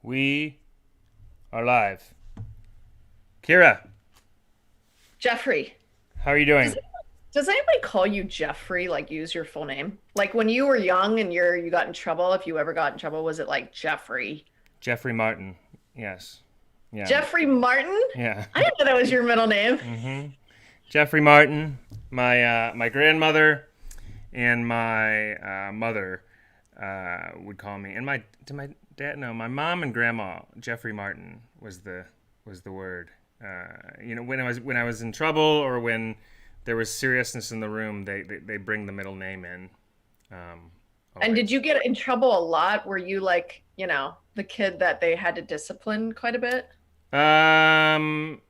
We are live. Kira, Jeffrey. how are you Does doing? does anybody call you Jeffrey? Like use your full name? Like when you were young and you got in trouble, if you ever got in trouble, was it like Jeffrey? Jeffrey Martin. Yes. Yeah. Jeffrey Martin? Yeah. I didn't know that was your middle name. hmm Jeffrey Martin. My grandmother and my mother would call me, and my dad. No, my mom and grandma. Jeffrey Martin was the word. When I was in trouble or when there was seriousness in the room, they bring the middle name in. Um, And did Always. you get in trouble a lot? Were you like, the kid that they had to discipline quite a bit? Um,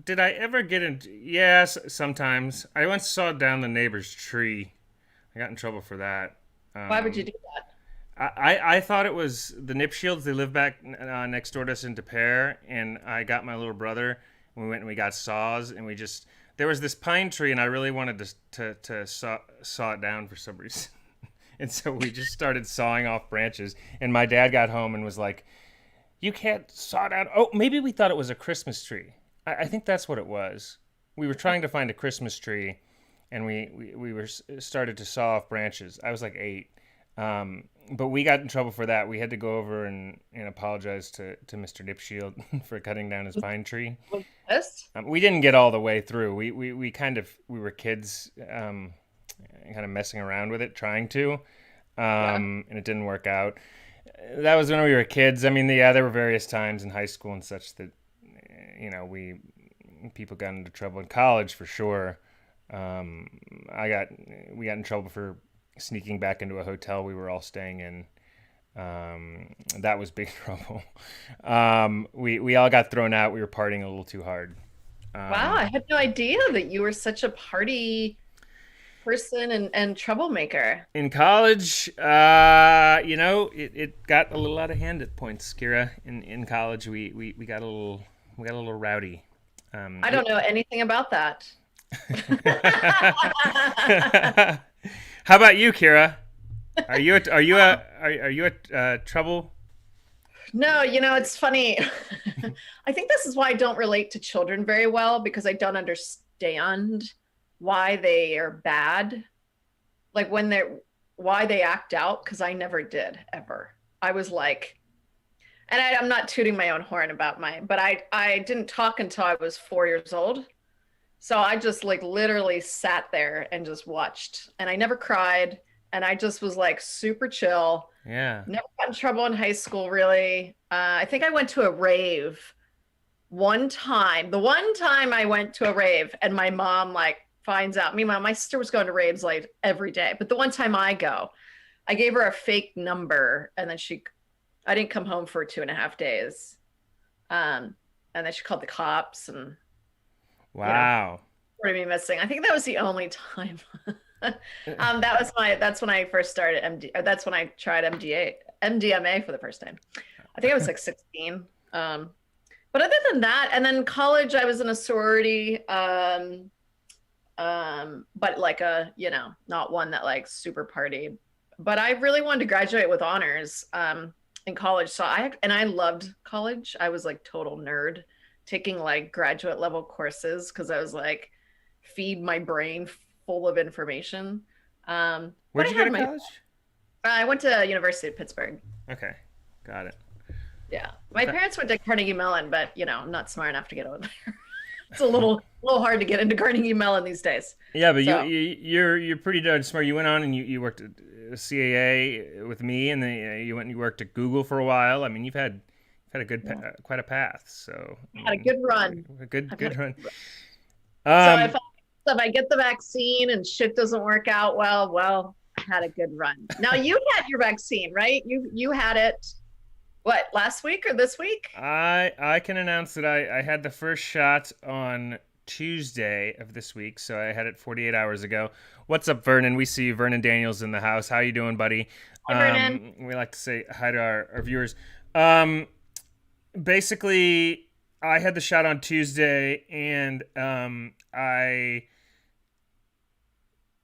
did I ever get in? Yes, sometimes. I once sawed down the neighbor's tree. I got in trouble for that. Why would you Um, do that? I thought it was the Nip Shields. They live back next door to us in De Pere, and I got my little brother. And we went and we got saws, and we just there was this pine tree, and I really wanted to saw it down for some reason. And so we just started sawing off branches. And my dad got home and was like, you can't saw down. Oh, maybe we thought it was a Christmas tree. I think that's what it was. We were trying to find a Christmas tree, and we were started to saw off branches. I was like 8, but we got in trouble for that. We had to go over and apologize to Mr. Dipshield for cutting down his pine tree. Was this? We didn't get all the way through. We were kids, kind of messing around with it, trying to, Yeah. and it didn't work out. That was when we were kids. I mean, yeah, there were various times in high school and such that we people got into trouble in college for sure. Um, I got we got in trouble for sneaking back into a hotel we were all staying in. That was big trouble. We all got thrown out. We were partying a little too hard. Wow, Um, I had no idea that you were such a party person and troublemaker. in college, it got a little out of hand at points, Kira. In college, we got a little rowdy. Um, I we, don't know anything about that. How about you, Kira? Are you a trouble? No, it's funny. I think this is why I don't relate to children very well because I don't understand why they are bad. Like why they act out, because I never did ever. I was like, and I'm not tooting my own horn about but I didn't talk until I was 4 years old. So I just like literally sat there and just watched, and I never cried, and I just was like super chill. Yeah. Never got in trouble in high school, really. I think I went to a rave one time. The one time I went to a rave, and my mom like finds out. Meanwhile, my sister was going to raves like every day, but the one time I go, I gave her a fake number, and then I didn't come home for 2.5 days. Um, and then she called the cops, and you know, Wow. reported me missing. I think that was the only time. That's when I first started MD. Or that's when I tried MDMA for the first time. I think I was like 16. But other than that, and then college, I was in a sorority. But like not one that like super party. But I really wanted to graduate with honors in college. So I loved college. I was like total nerd taking like graduate level courses because I was like feed my brain full of information. But Where'd I you go had to my college? I went to University of Pittsburgh. Okay, got it. Yeah. My Uh, parents went to Carnegie Mellon, but I'm not smart enough to get over there. It's a little hard to get into Carnegie Mellon these days. Yeah, but you, So you you're pretty darn smart. You went on and you worked at CAA with me, and then you went and you worked at Google for a while. I mean, you've had a yeah, quite a path. So I I had a mean, good run. a good I've had a good run. good run. So Um, if I get the vaccine and shit doesn't work out well, I had a good run. Now you had your vaccine, right? You had it what, last week or this week? I can announce that I had the first shot on Tuesday of this week, so I had it 48 hours ago. What's up, Vernon? We see you, Vernon Daniels in the house. How you doing, buddy? Hi, Vernon. We like to say hi to our viewers. Um, Basically, I had the shot on Tuesday, and I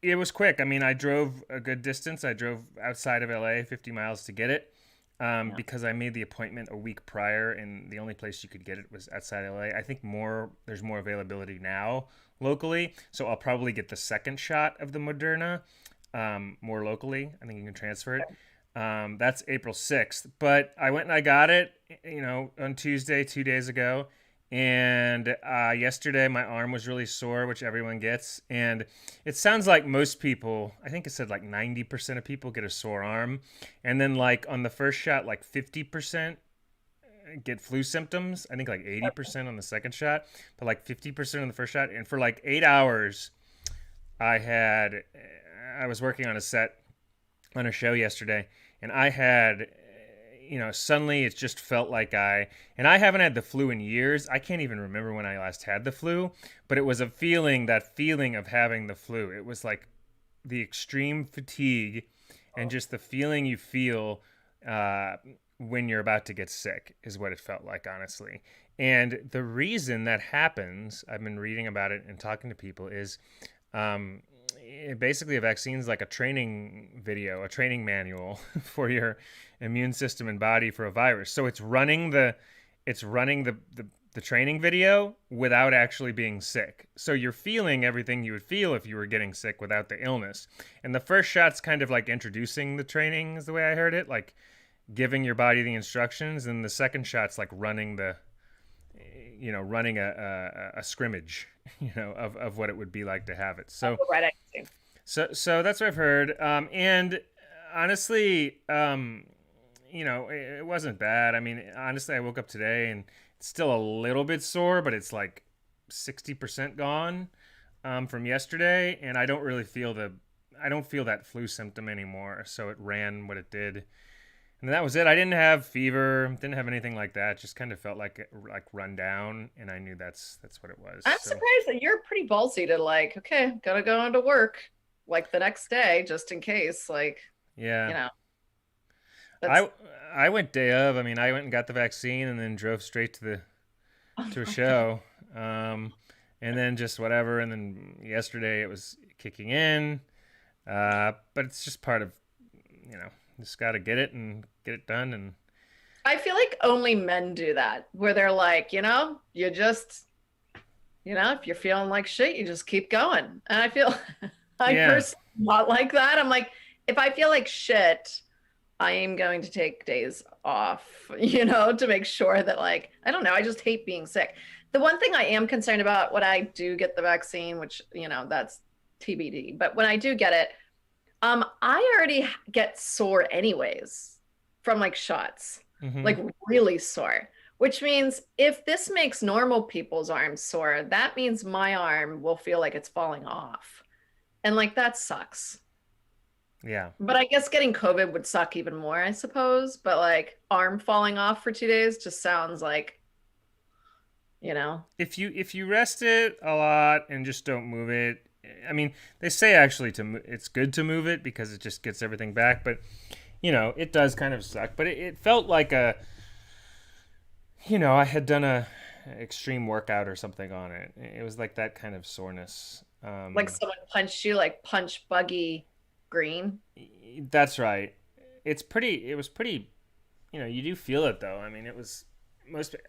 it was quick. I mean, I drove a good distance. I drove outside of LA, 50 miles to get it. Yeah. because I made the appointment a week prior, and the only place you could get it was outside LA. I think there's more availability now locally, so I'll probably get the second shot of the Moderna more locally. I think you can transfer it. That's April 6th, but I went and I got it, on Tuesday, 2 days ago. And yesterday, my arm was really sore, which everyone gets. And it sounds like most people, I think it said like 90% of people get a sore arm. And then, like, on the first shot, like 50% get flu symptoms. I think like 80% on the second shot, but like 50% on the first shot. And for like 8 hours, I had, I was working on a set on a show yesterday, and I had, suddenly it just felt like and I haven't had the flu in years. I can't even remember when I last had the flu, but it was that feeling of having the flu. It was like the extreme fatigue and just the feeling you feel when you're about to get sick is what it felt like, honestly. And the reason that happens, I've been reading about it and talking to people, is um, basically a vaccine is like a training video, a training manual for your immune system and body for a virus. So it's running the training video without actually being sick. So you're feeling everything you would feel if you were getting sick without the illness. And the first shot's kind of like introducing the training, is the way I heard it, like giving your body the instructions. And the second shot's like running a scrimmage, of what it would be like to have it. So Right. I see. so that's what I've heard. And honestly, it wasn't bad. I mean, honestly, I woke up today and it's still a little bit sore, but it's like 60% gone from yesterday, and I don't feel that flu symptom anymore. So it ran what it did, and that was it. I didn't have fever, didn't have anything like that. Just kind of felt like run down, and I knew that's what it was. I'm So surprised that you're pretty ballsy to like, okay, gotta go into work like the next day just in case. Like, you yeah, know, that's I I went day of. I mean, I went and got the vaccine and then drove straight oh to a my God. show, and then just whatever. And then yesterday it was kicking in, but it's just part of, you know, just got to get it and get it done. And I feel like only men do that, where they're like, you just, if you're feeling like shit, you just keep going. And I feel I yeah, personally not like that. I'm like, if I feel like shit, I am going to take days off, to make sure that, like, I don't know, I just hate being sick. The one thing I am concerned about when I do get the vaccine, which, that's TBD, but when I do get it, I already get sore anyways from like shots, hmm, like really sore, which means if this makes normal people's arms sore, that means my arm will feel like it's falling off. And like that sucks. yeah. But I guess getting COVID would suck even more, I suppose. But like arm falling off for 2 days just sounds like, you know, If you rest it a lot and just don't move it, I mean, they say actually it's good to move it because it just gets everything back. But it does kind of suck. But it felt like I had done a extreme workout or something on it. It was like that kind of soreness. like someone punched you like punch buggy green. That's right. It was pretty. You do feel it though. I mean, it was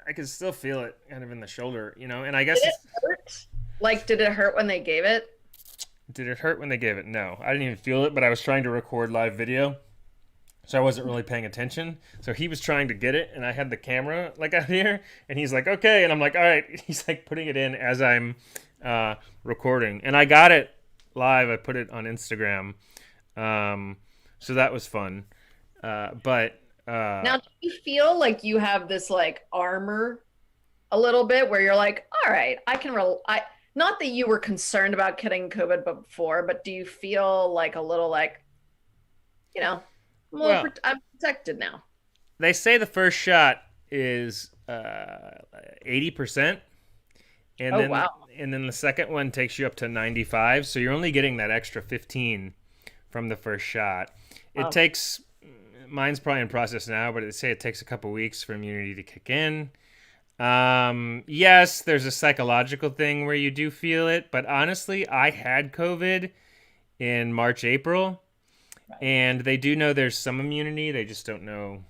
I could still feel it kind of in the shoulder. And I Did guess it hurt? Like, did it hurt when they gave it? did it hurt when they gave it? No, I didn't even feel it. But I was trying to record live video, so I wasn't really paying attention. So he was trying to get it, and I had the camera like out here, and he's like, "Okay," and I'm like, "All right." He's like putting it in as I'm recording, and I got it live. I put it on Instagram, so that was fun. But Now, do you feel like you have this like armor a little bit where you're like, all right, I not that you were concerned about getting COVID before, but do you feel like a little like, you know, well, I'm protected now? they say the first shot is 80%, and Oh, then wow. the second one takes you up to 95. So you're only getting that extra 15 from the first shot. It Wow. takes Mine's probably in process now, but they say it takes a couple weeks for immunity to kick in. Yes, there's a psychological thing where you do feel it, but honestly, I had COVID in March, April, Right. and they do know there's some immunity. They just don't know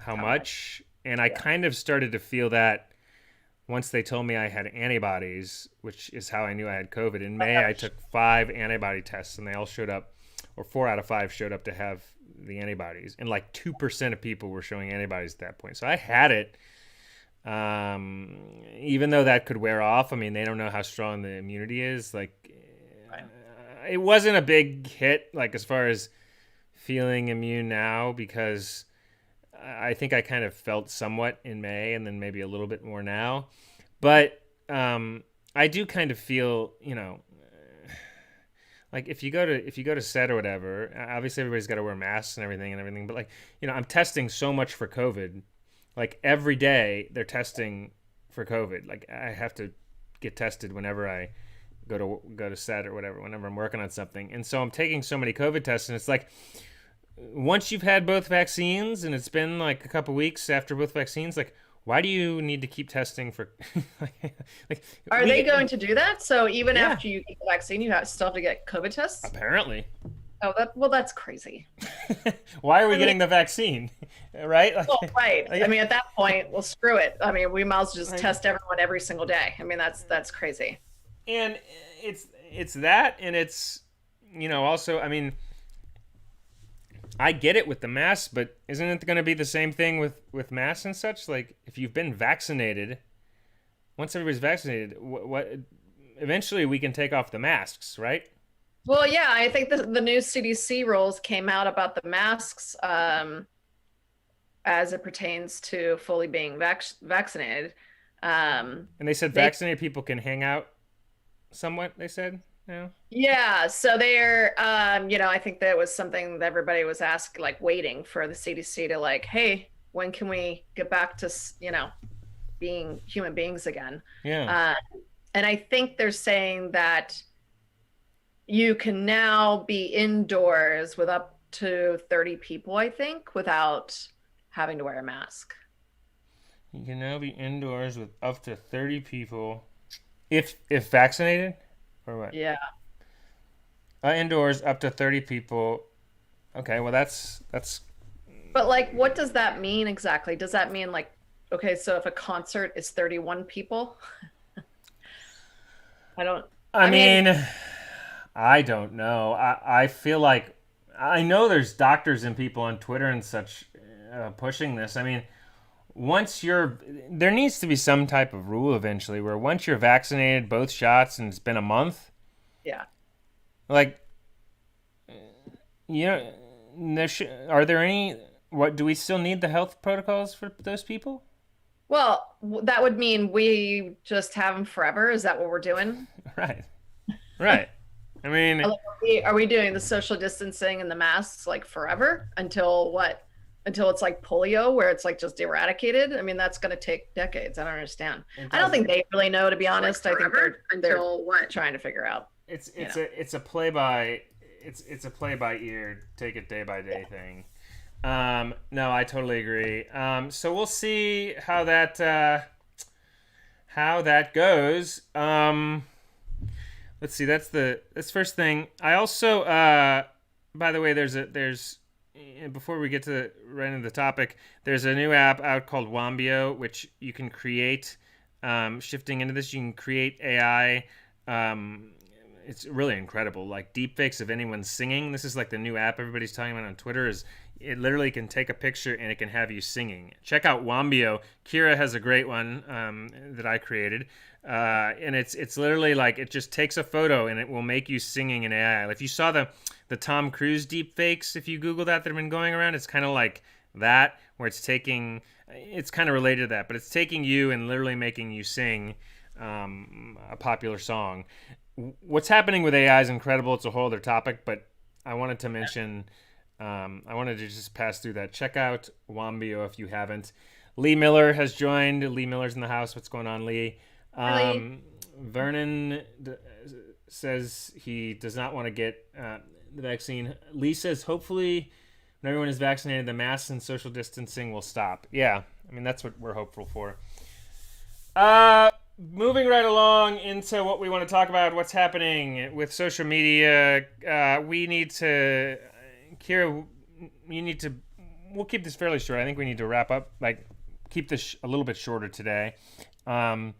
how How much? much. And I Yeah. kind of started to feel that once they told me I had antibodies, which is how I knew I had COVID. In May, I took 5 antibody tests, and they all showed up, or 4 out of 5 showed up to have the antibodies, and like 2% of people were showing antibodies at that point. So I had it. Even though that could wear off, I mean, they don't know how strong the immunity is. Like, Right. it wasn't a big hit, like as far as feeling immune now, because I think I kind of felt somewhat in May, and then maybe a little bit more now. But I do kind of feel, like if you go to set or whatever, obviously everybody's got to wear masks and everything. But like, I'm testing so much for COVID. Like every day they're testing for COVID. Like I have to get tested whenever I go to set or whatever, whenever I'm working on something. And so I'm taking so many COVID tests, and it's like once you've had both vaccines and it's been like a couple weeks after both vaccines, like why do you need to keep testing for like Are they going to do that? So even yeah, after you get the vaccine, you still have to get COVID tests? apparently. Oh, well, that's crazy. Why are we I mean, getting the vaccine? Right? Like, well, right. I like, mean, at that point, well, screw it. I mean, we might as well just like, test everyone every single day. I mean, that's crazy. and it's that, and it's also, I mean, I get it with the mask, but isn't it going to be the same thing with masks and such? Like if you've been vaccinated, once everybody's vaccinated, what eventually we can take off the masks, right? Well, yeah, I think the new CDC rules came out about the masks as it pertains to fully being vaccinated. And they said They vaccinated people can hang out somewhat, they said. Yeah. Yeah, so I think that was something that everybody was asked, like waiting for the CDC to like, hey, when can we get back to, being human beings again? Yeah. And I think they're saying that you can now be indoors with up to 30 people, I think, without having to wear a mask. You can now be indoors with up to 30 people if vaccinated or what? Yeah. Indoors up to 30 people. Okay, well that's But like, what does that mean exactly? Does that mean like, okay, so if a concert is 31 people, I don't, I I mean, mean, I don't know. I feel like I know there's doctors and people on Twitter and such pushing this. I mean, there needs to be some type of rule eventually where once you're vaccinated both shots and it's been a month, yeah. like, are there any? What do we still need the health protocols for those people? Well, that would mean we just have them forever. Is that what we're doing? Right, right. I mean, Are we doing the social distancing and the masks like forever until what? Until it's like polio, where it's like just eradicated? I mean, that's going to take decades. I don't understand. I don't think they really know, to be honest. I think they're what trying to figure out. it's a play by it's a play by ear, take it day by day thing. No, I totally agree. So we'll see how that goes. Let's see. That's first thing. I also, by the way, there's before we get to right into the topic, there's a new app out called Wambio, which you can create. Shifting into this, you can create AI. It's really incredible, like deepfakes of anyone singing. This is like the new app everybody's talking about on Twitter. Is it literally can take a picture and it can have you singing. Check out Wambio. Kira has a great one that I created, and it's literally like it just takes a photo and it will make you singing in AI. If you saw the Tom Cruise deepfakes, if you Google that have been going around, it's kind of like that, where it's kind of related to that, but it's taking you and literally making you sing a popular song. What's happening with AI is incredible. It's a whole other topic, but I wanted to mention, I wanted to just pass through that. Check out Wambio if you haven't. Lee Miller has joined. Lee Miller's in the house. What's going on, Lee? Vernon says he does not want to get the vaccine. Lee says hopefully when everyone is vaccinated, the masks and social distancing will stop. Yeah, I mean, that's what we're hopeful for. Moving right along into what we want to talk about, what's happening with social media. We need to, Kira, you need to we'll keep this fairly short. I think we need to wrap up, like keep this a little bit shorter today. Um,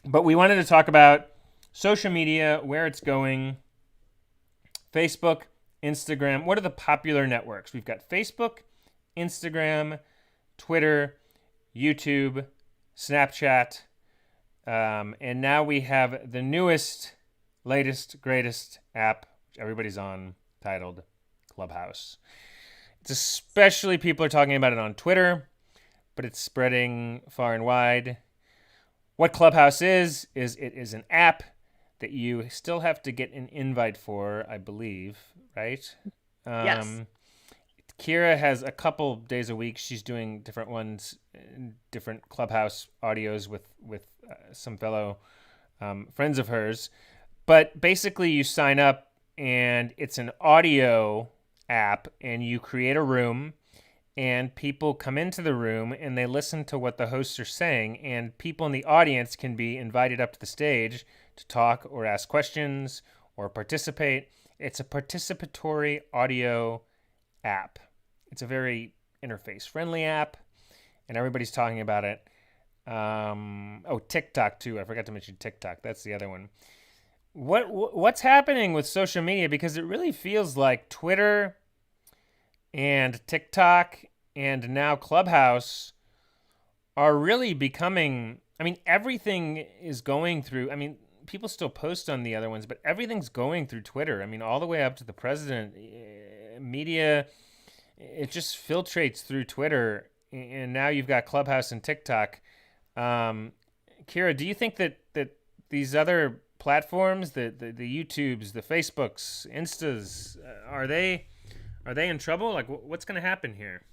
but we wanted to talk about social media, where it's going. Facebook, Instagram. What are the popular networks? We've got Facebook, Instagram, Twitter, YouTube, Snapchat, and now we have the newest, latest, greatest app, which everybody's on, titled Clubhouse. It's especially people are talking about it on Twitter, but it's spreading far and wide. What Clubhouse is it is an app that you still have to get an invite for, I believe, right? Yes. Kira has a couple days a week. She's doing different ones, different Clubhouse audios with some fellow friends of hers. But basically, you sign up, and it's an audio app, and you create a room, and people come into the room, and they listen to what the hosts are saying, and people in the audience can be invited up to the stage to talk or ask questions or participate. It's a participatory audio app. It's a very interface-friendly app, and everybody's talking about it. TikTok too. I forgot to mention TikTok. That's the other one. What's happening with social media? Because it really feels like Twitter and TikTok and now Clubhouse are really becoming. I mean, everything is going through. I mean, people still post on the other ones, but everything's going through Twitter. I mean, all the way up to the president. Media, it just filtrates through Twitter, and now you've got Clubhouse and TikTok. Kira, do you think that these other platforms, the YouTubes, the Facebooks, Instas, are they in trouble? Like, what's going to happen here,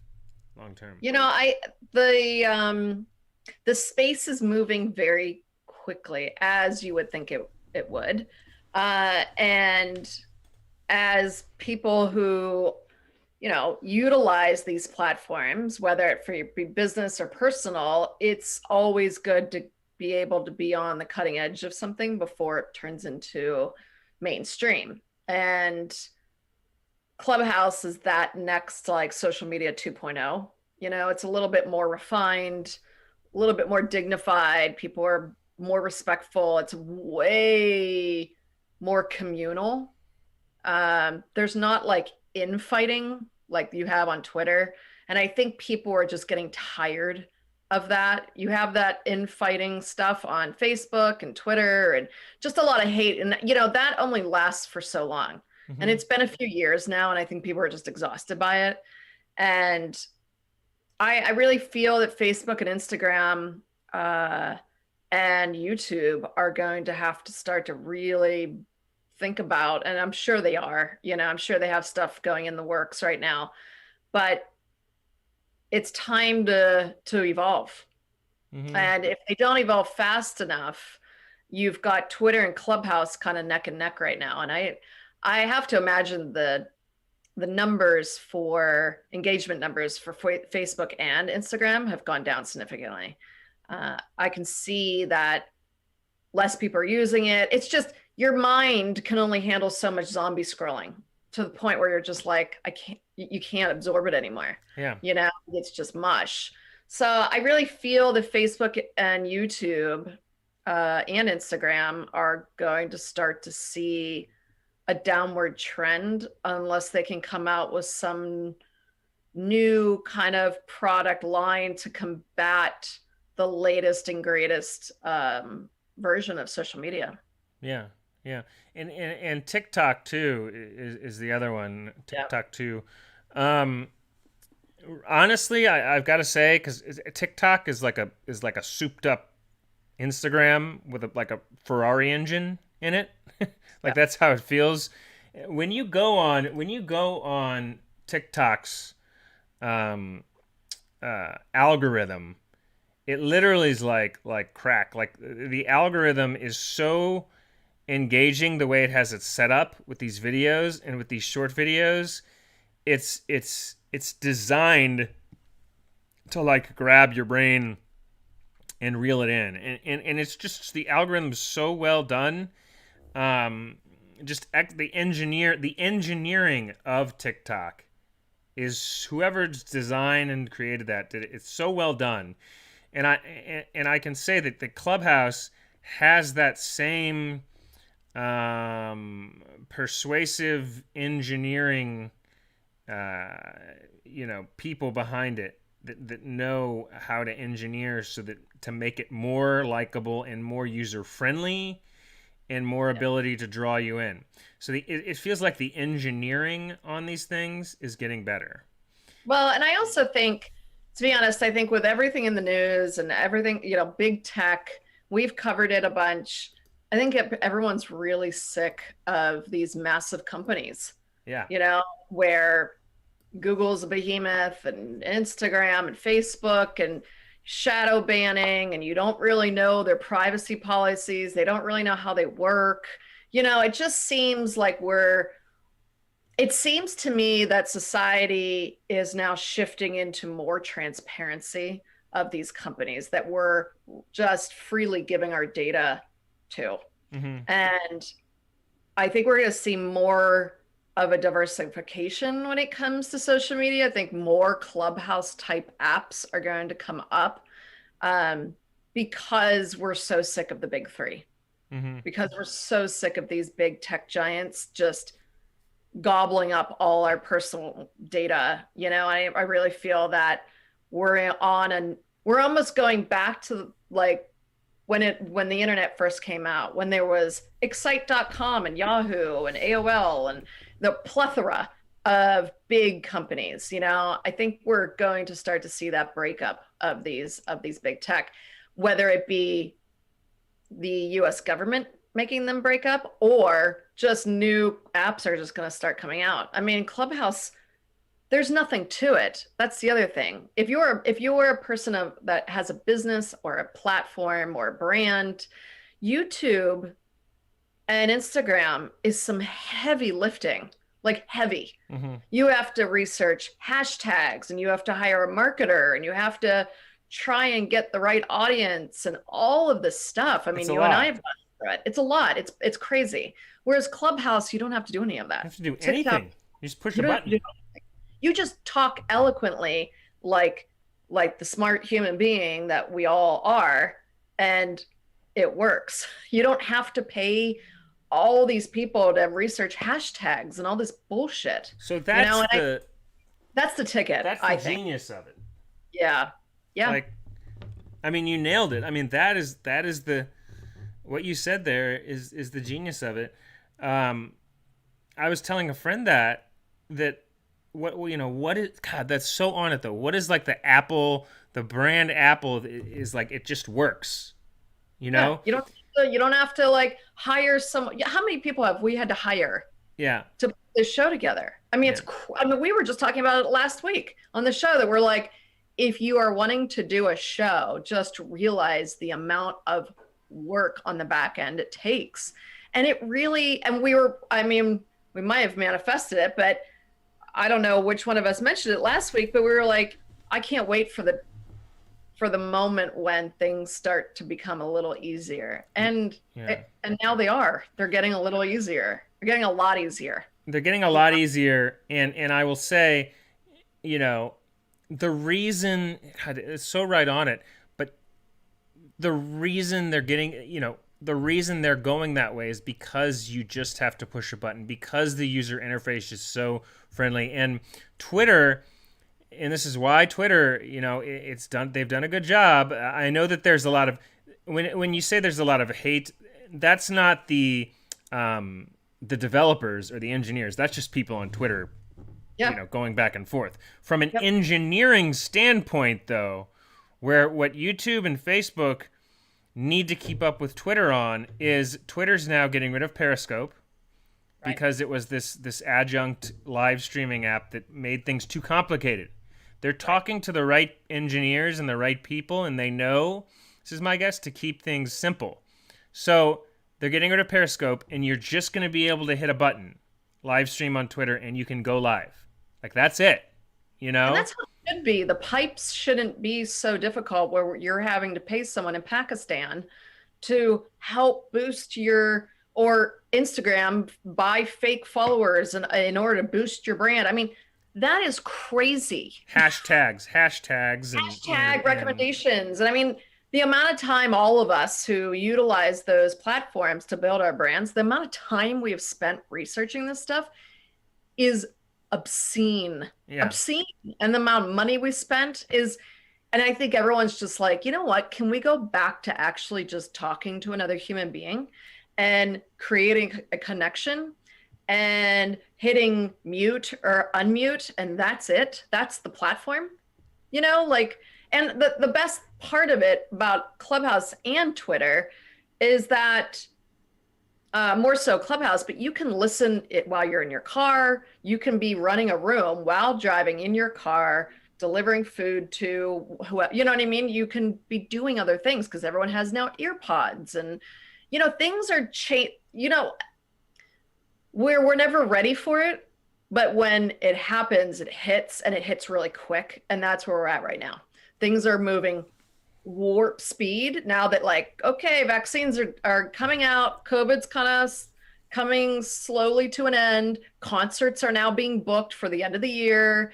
long term? The space is moving very quickly, as you would think it would, and as people who utilize these platforms, whether it for be business or personal, it's always good to be able to be on the cutting edge of something before it turns into mainstream. And Clubhouse is that next, like, social media 2.0. It's a little bit more refined, a little bit more dignified. People are more respectful. It's way more communal. There's not like infighting like you have on Twitter. And I think people are just getting tired of that. You have that infighting stuff on Facebook and Twitter and just a lot of hate. And, that only lasts for so long. Mm-hmm. And it's been a few years now, and I think people are just exhausted by it. And I really feel that Facebook and Instagram and YouTube are going to have to start to really think about, and I'm sure they are, I'm sure they have stuff going in the works right now, but it's time to evolve. Mm-hmm. And if they don't evolve fast enough, you've got Twitter and Clubhouse kind of neck and neck right now. And I have to imagine the numbers for engagement numbers for Facebook and Instagram have gone down significantly. I can see that less people are using it. It's just, your mind can only handle so much zombie scrolling to the point where you're just like, you can't absorb it anymore. Yeah. It's just mush. So I really feel that Facebook and YouTube and Instagram are going to start to see a downward trend unless they can come out with some new kind of product line to combat the latest and greatest version of social media. Yeah. And TikTok too is the other one. TikTok too. Honestly, I've got to say, because TikTok is like a souped up Instagram with a Ferrari engine in it. That's how it feels. When you go on TikTok's algorithm, it literally is like crack. Like, the algorithm is so engaging the way it has it set up with these videos and with these short videos. It's designed to like grab your brain and reel it in, and it's just, the algorithm is so well done. The engineering of TikTok is whoever's designed and created that did it. It's so well done, and I can say that the Clubhouse has that same persuasive engineering, uh, people behind it that know how to engineer so that to make it more likable and more user friendly and more Yeah. ability to draw you in. So it feels like the engineering on these things is getting better. Well, and I also think, to be honest, I think with everything in the news and everything, big tech, we've covered it a bunch. I think everyone's really sick of these massive companies, Yeah. where Google's a behemoth and Instagram and Facebook and shadow banning, and you don't really know their privacy policies. They don't really know how they work. It just seems like it seems to me that society is now shifting into more transparency of these companies that we're just freely giving our data to. Hmm. And I think we're going to see more of a diversification when it comes to social media. I think more Clubhouse type apps are going to come up, um, because we're so sick of the big three, Hmm. because we're so sick of these big tech giants just gobbling up all our personal data. I really feel that we're almost going back to like when the internet first came out, when there was excite.com and Yahoo and AOL and the plethora of big companies. I think we're going to start to see that breakup of these big tech, whether it be the US government making them break up or just new apps are just going to start coming out. I mean, Clubhouse, there's nothing to it. That's the other thing. If you're a person that has a business or a platform or a brand, YouTube and Instagram is some heavy lifting, like heavy. Hmm. You have to research hashtags and you have to hire a marketer and you have to try and get the right audience and all of this stuff. I It's mean, a you and I lot. have gone through it. It's a lot. It's crazy. Whereas Clubhouse, you don't have to do any of You that. have to do TikTok, anything. You just push you a don't have to do button. anything. You just talk eloquently like the smart human being that we all are, and it works. You don't have to pay all these people to research hashtags and all this bullshit. So And that's the ticket, that's the I think. genius of it. Yeah. Yeah. Like, I mean, you nailed it. I mean, that is the what you said there is the genius of it. Um, I was telling a friend that what is God, that's so on it though. What is like the brand Apple is like it just works, you Yeah. know? You don't have to like hire someone. How many people have we had to hire Yeah. to put this show together? I mean, Yeah. we were just talking about it last week on the show that we're like, if you are wanting to do a show, just realize the amount of work on the back end it takes. And it really, and I mean, we might have manifested it, but I don't know which one of us mentioned it last week, but we were like, I can't wait for the moment when things start to become a little easier. Yeah. And now they're getting a little easier. They're getting a lot easier. They're getting a lot easier, and I will say, you know, the reason God, it's so right on it, but the reason they're getting, the reason they're going that way is because you just have to push a button because the user interface is so friendly. And Twitter, and this is why Twitter, they've done a good job. I know that there's a lot of when you say there's a lot of hate, that's not the developers or the engineers. That's just people on Twitter, Yeah. going back and forth. From an Yep. engineering standpoint, though, where what YouTube and Facebook need to keep up with Twitter on is Twitter's now getting rid of Periscope Right. because it was this adjunct live streaming app that made things too complicated. They're Right. talking to the right engineers and the right people, and they know, this is my guess, to keep things simple. So they're getting rid of Periscope, and you're just going to be able to hit a button, live stream on Twitter, and you can go live. Like, that's it, you And know? that's how it should be. The pipes shouldn't be so difficult where you're having to pay someone in Pakistan to help boost or Instagram buy fake followers in order to boost your brand. I mean, that is crazy. Hashtags, Hashtag and recommendations. And I mean, the amount of time all of us who utilize those platforms to build our brands, the amount of time we have spent researching this stuff is obscene. yeah. Obscene. And the amount of money we spent is, and I think everyone's just like, you know what? Can we go back to actually just talking to another human being and creating a connection and hitting mute or unmute? And that's it. That's the platform, like, and the best part of it about Clubhouse and Twitter is that more so Clubhouse, but you can listen it while you're in your car. You can be running a room while driving in your car, delivering food to whoever, you know what I mean? You can be doing other things because everyone has now ear pods and, things are we're never ready for it. But when it happens, it hits and it hits really quick. And that's where we're at right now. Things are moving warp speed now that like, okay, vaccines are coming out. COVID's kind of coming slowly to an end. Concerts are now being booked for the end of the year.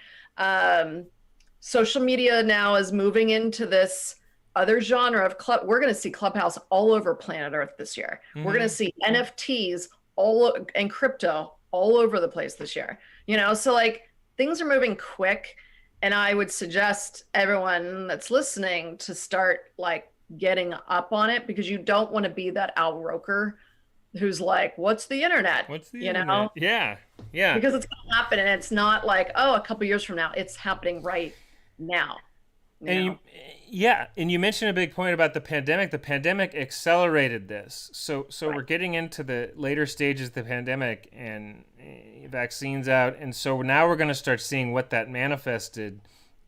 Social media now is moving into this other genre of club. We're going to see Clubhouse all over planet Earth this year. Mm-hmm. We're going to see NFTs and crypto all over the place this year, so like things are moving quick. And I would suggest everyone that's listening to start like getting up on it, because you don't want to be that Al Roker who's like, what's the internet? What's the internet? Yeah. Because it's going to happen. And it's not like, oh, a couple years from now. It's happening right now. And you mentioned a big point about the pandemic. The pandemic accelerated this. So right. We're getting into the later stages of the pandemic and vaccines out. And so now we're going to start seeing what that manifested.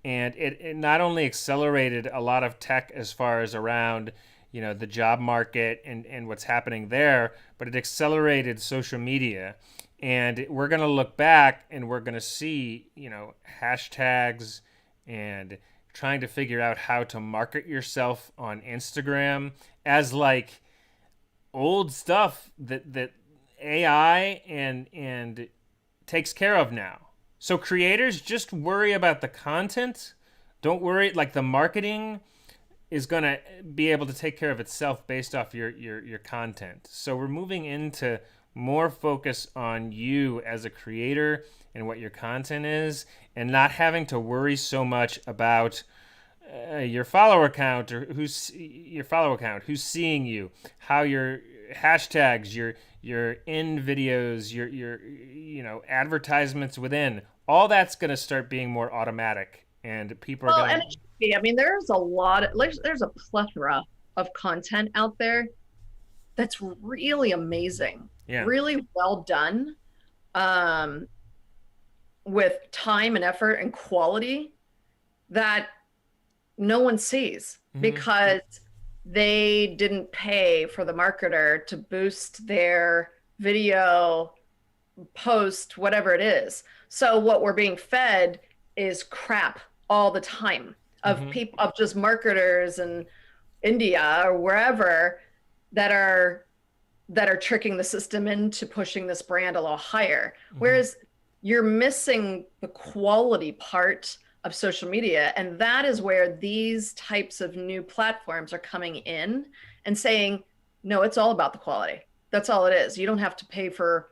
And it not only accelerated a lot of tech as far as around, the job market and what's happening there, but it accelerated social media. And we're going to look back and we're going to see, hashtags and trying to figure out how to market yourself on Instagram as like old stuff that AI and takes care of now. So creators, just worry about the content. Don't worry, like the marketing is going to be able to take care of itself based off your content. So we're moving into more focus on you as a creator and what your content is, and not having to worry so much about your follower count or who's seeing you, how your hashtags, your in videos, your advertisements within, all that's going to start being more automatic, and people are going to. And it should be. I mean, there's a plethora of content out there that's really amazing, really well done. With time and effort and quality that no one sees, because they didn't pay for the marketer to boost their video post, whatever it is. So what we're being fed is crap all the time of people, of just marketers in India or wherever that are tricking the system into pushing this brand a little higher. Whereas you're missing the quality part of social media. And that is where these types of new platforms are coming in and saying, no, it's all about the quality. That's all it is. You don't have to pay for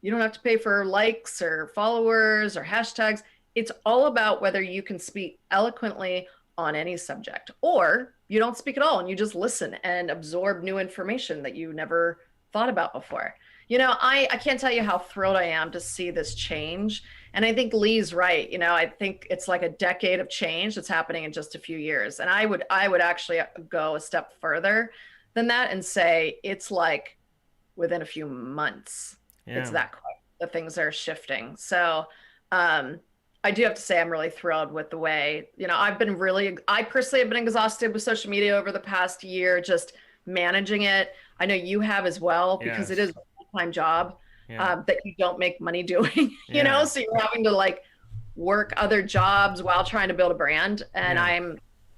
likes or followers or hashtags. It's all about whether you can speak eloquently on any subject, or you don't speak at all and you just listen and absorb new information that you never thought about before. I can't tell you how thrilled I am to see this change. And I think Lee's right. I think it's like a decade of change that's happening in just a few years. And I would actually go a step further than that and say it's like within a few months. Yeah. It's that quick that things are shifting. So I do have to say I'm really thrilled with the way, I personally have been exhausted with social media over the past year, just managing it. I know you have as well, because it is a full-time job that you don't make money doing, so you're having to like work other jobs while trying to build a brand. And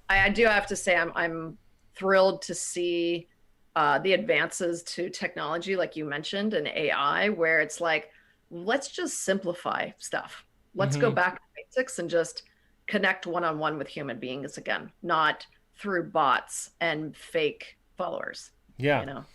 I do have to say I'm thrilled to see the advances to technology, like you mentioned, and AI, where it's like, let's just simplify stuff. Let's go Hmm. back to basics and just connect one on one with human beings again, not through bots and fake followers, Yeah. you know?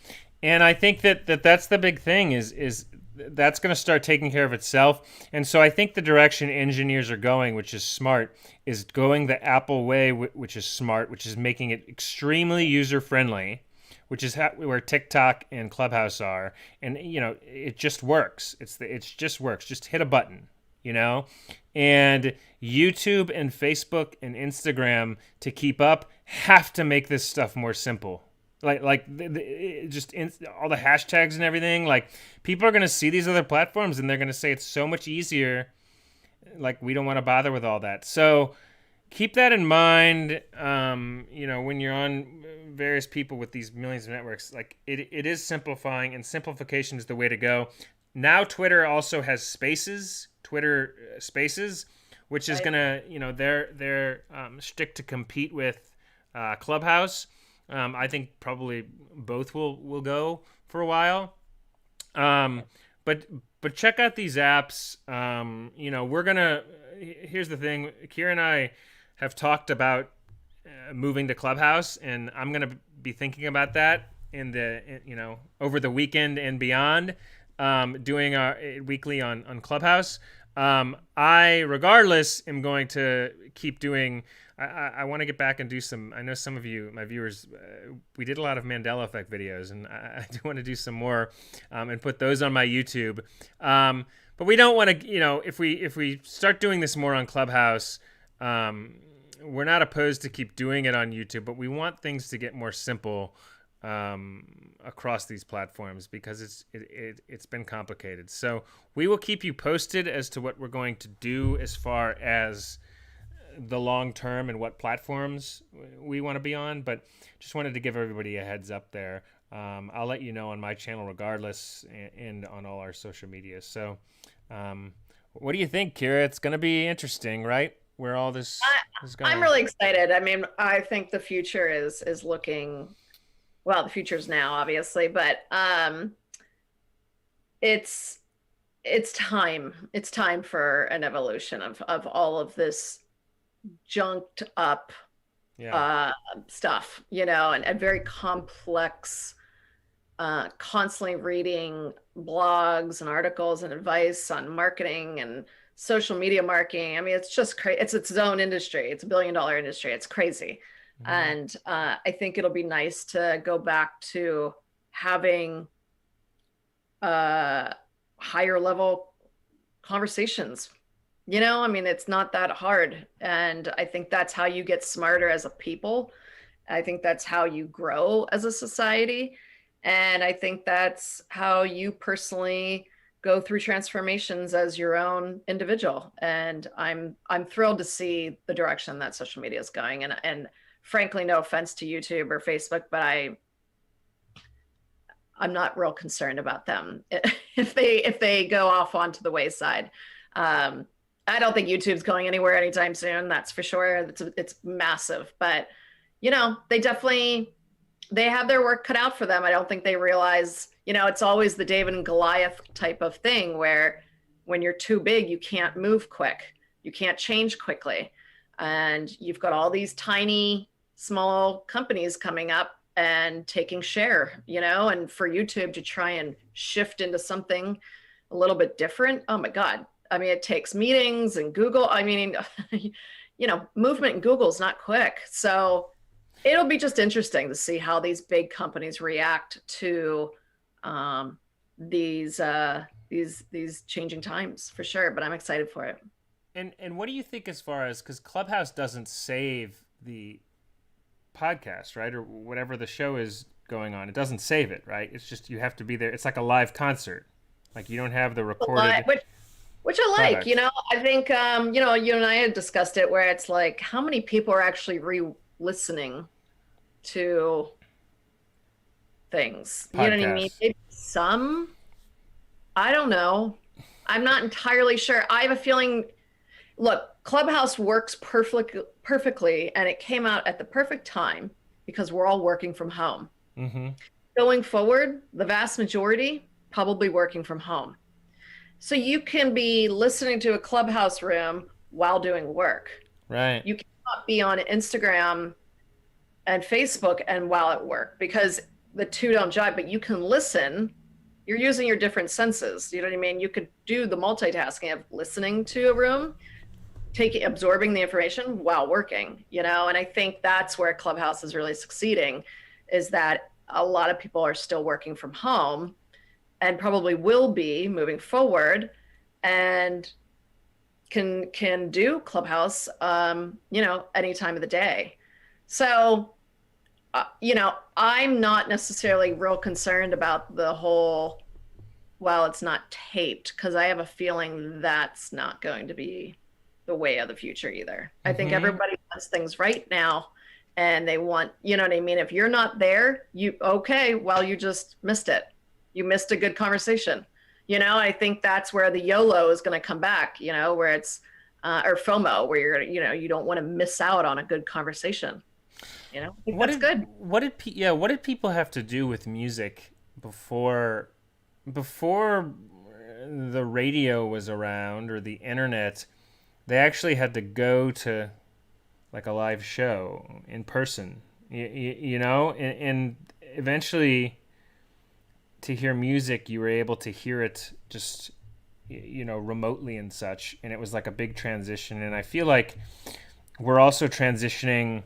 And I think that's the big thing is that's going to start taking care of itself. And so I think the direction engineers are going, which is smart, is going the Apple way, which is smart, which is making it extremely user friendly, which is where TikTok and Clubhouse are. And it just works. It just works. Just hit a button, you know. And YouTube and Facebook and Instagram, to keep up, have to make this stuff more simple, just all the hashtags and everything. Like, people are going to see these other platforms and they're going to say it's so much easier. Like, we don't want to bother with all that. So keep that in mind. When you're on various people with these millions of networks, like, it is simplifying, and simplification is the way to go. Now Twitter also has Twitter Spaces, which is Right. gonna, their shtick to compete with Clubhouse. I think probably both will go for a while. Um, but check out these apps. We're gonna. Here's the thing. Kira and I have talked about moving to Clubhouse, and I'm gonna be thinking about that over the weekend and beyond. Doing our weekly on Clubhouse. I, regardless, am going to keep doing. I want to get back and do some. I know some of you, my viewers, we did a lot of Mandela Effect videos, and I do want to do some more, and put those on my YouTube. But we don't want to, if we start doing this more on Clubhouse, we're not opposed to keep doing it on YouTube, but we want things to get more simple across these platforms, because it's been complicated. So we will keep you posted as to what we're going to do as far as the long term and what platforms we want to be on. But just wanted to give everybody a heads up there. I'll let you know on my channel regardless, and on all our social media. So what do you think, Kira? It's going to be interesting, right? Where all this is I'm going. really excited. I mean, I think the future is looking, well, the future's now, obviously, but it's it's time. It's time for an evolution of all of this junked up Yeah. uh stuff, and very complex, constantly reading blogs and articles and advice on marketing and social media marketing. I mean, it's just crazy. It's its own industry. It's $1 billion industry. It's crazy. Hmm. And I think it'll be nice to go back to having higher level conversations. I mean, it's not that hard. And I think that's how you get smarter as a people. I think that's how you grow as a society. And I think that's how you personally go through transformations as your own individual. And I'm thrilled to see the direction that social media is going. And frankly, no offense to YouTube or Facebook, but I'm not real concerned about them if they go off onto the wayside. Um, I don't think YouTube's going anywhere anytime soon. That's for sure. It's massive, but they have their work cut out for them. I don't think they realize, it's always the David and Goliath type of thing where when you're too big, you can't move quick, you can't change quickly, and you've got all these tiny, small companies coming up and taking share, and for YouTube to try and shift into something a little bit different. Oh my God. I mean, it takes meetings and Google. I mean, movement in Google's not quick. So it'll be just interesting to see how these big companies react to um, these changing times for sure. But I'm excited for it. And what do you think, as far as, because Clubhouse doesn't save the podcast, right, or whatever the show is going on, it doesn't save it, right? It's just, you have to be there. It's like a live concert. Like, you don't have the recorded Which I like. product. I think you and I had discussed it where it's like how many people are actually re-listening to things. You know what I mean? Podcasts. Maybe some. I don't know. I'm not entirely sure. I have a feeling. Look, Clubhouse works perfectly, and it came out at the perfect time because we're all working from home. Mm-hmm. Going forward, the vast majority probably working from home. So you can be listening to a Clubhouse room while doing work. Right. You cannot be on Instagram and Facebook and while at work because the two don't jive, but you can listen. You're using your different senses. You know what I mean? You could do the multitasking of listening to a room, taking absorbing the information while working, you know, and I think that's where Clubhouse is really succeeding, is that a lot of people are still working from home and probably will be moving forward and can do Clubhouse you know, any time of the day. So you know, I'm not necessarily real concerned about the whole, well, it's not taped, because I have a feeling that's not going to be the way of the future either. I think Mm-hmm. everybody wants things right now and they want, you know what I mean? If you're not there, you, okay, well, you just missed it. You missed a good conversation. You know, I think that's where the YOLO is going to come back, you know, where it's, or FOMO, where you're, you know, you don't want to miss out on a good conversation. You know, I think that's good. What did people have to do with music before before the radio was around or the internet? They actually had to go to like a live show in person, you know, and eventually to hear music, you were able to hear it just you know remotely and such, and it was like a big transition. And I feel like we're also transitioning,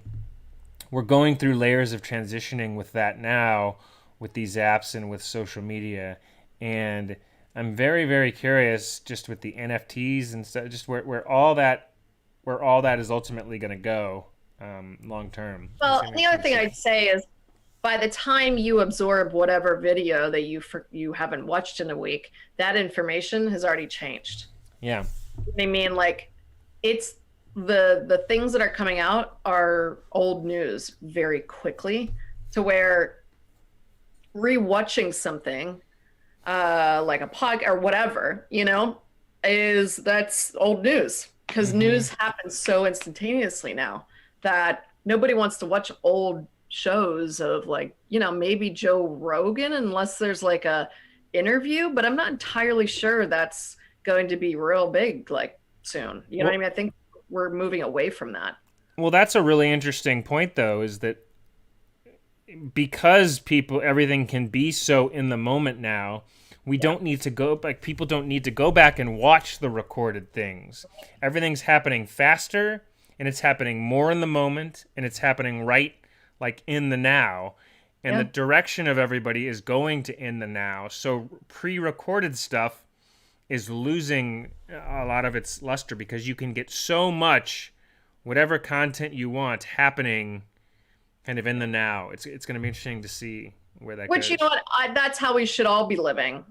we're going through layers of transitioning with that now, with these apps and with social media. And I'm very, very curious just with the NFTs and stuff, just where all that is ultimately going to go long term. Does Well, that and the make other thing sense? I'd say is by the time you absorb whatever video that you haven't watched in a week, that information has already changed. Yeah. I mean, like it's the things that are coming out are old news very quickly, to where rewatching something like a pod or whatever, you know, is that's old news, because Mm-hmm. news happens so instantaneously now that nobody wants to watch old shows of, like, you know, maybe Joe Rogan, unless there's like a interview, but I'm not entirely sure that's going to be real big like soon. You know what I Well, mean? I think we're moving away from that. well, that's a really interesting point, though, is that because people everything can be so in the moment now, we Yeah. don't need to go like people don't need to go back and watch the recorded things. Everything's happening faster, and it's happening more in the moment, and it's happening right like in the now, and the Yeah. direction of everybody is going to in the now. So pre-recorded stuff is losing a lot of its luster because you can get so much whatever content you want happening kind of in the now. It's going to be interesting to see where that Which, you goes. know what, that's how we should all be living.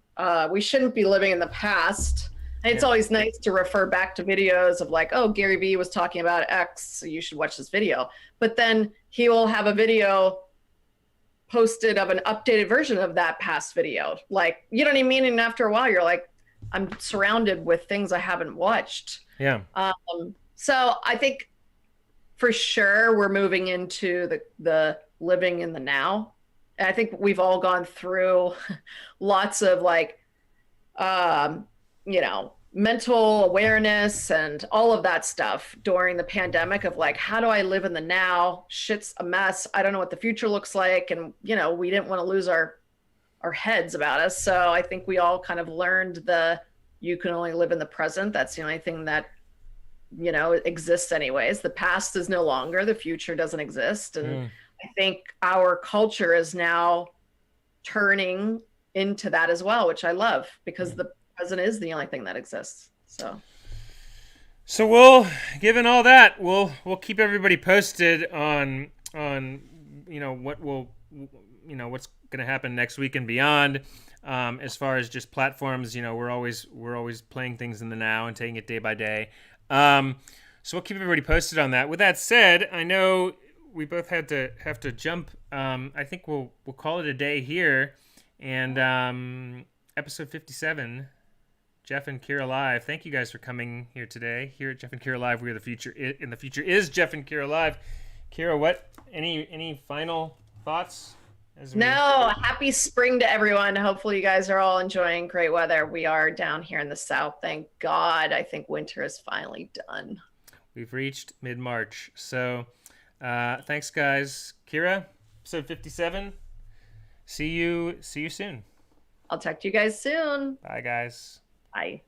We shouldn't be living in the past. And it's Yeah. always nice to refer back to videos of like, oh, Gary Vee was talking about X, so you should watch this video. But then he will have a video posted of an updated version of that past video. Like, you know what I mean? And after a while, you're like, I'm surrounded with things I haven't watched. Yeah. So I think for sure we're moving into the living in the now. And I think we've all gone through lots of like you know, mental awareness and all of that stuff during the pandemic of like, how do I live in the now? Shit's a mess. I don't know what the future looks like. And, you know, we didn't want to lose our heads about us. So I think we all kind of learned the, you can only live in the present. That's the only thing that, you know, exists anyways. The past is no longer, the future doesn't exist. And Mm. I think our culture is now turning into that as well, which I love, because the present is the only thing that exists. So So we'll, given all that, we'll keep everybody posted on you know what will you know what's going to happen next week and beyond. As far as just platforms, you know, we're always playing things in the now and taking it day by day. Um, so we'll keep everybody posted on that. With that said, I know we both have to jump. I think we'll call it a day here, and episode 57. Jeff and Kira Live. Thank you guys for coming here today. Here at Jeff and Kira Live, we are the future. In the future is Jeff and Kira Live. Kira, what? Any final thoughts? as we. No, happy spring to everyone. Hopefully, you guys are all enjoying great weather. We are down here in the south. Thank God. I think winter is finally done. We've reached mid-March. So, thanks, guys. Kira, episode 57. See you soon. I'll talk to you guys soon. Bye, guys. Bye.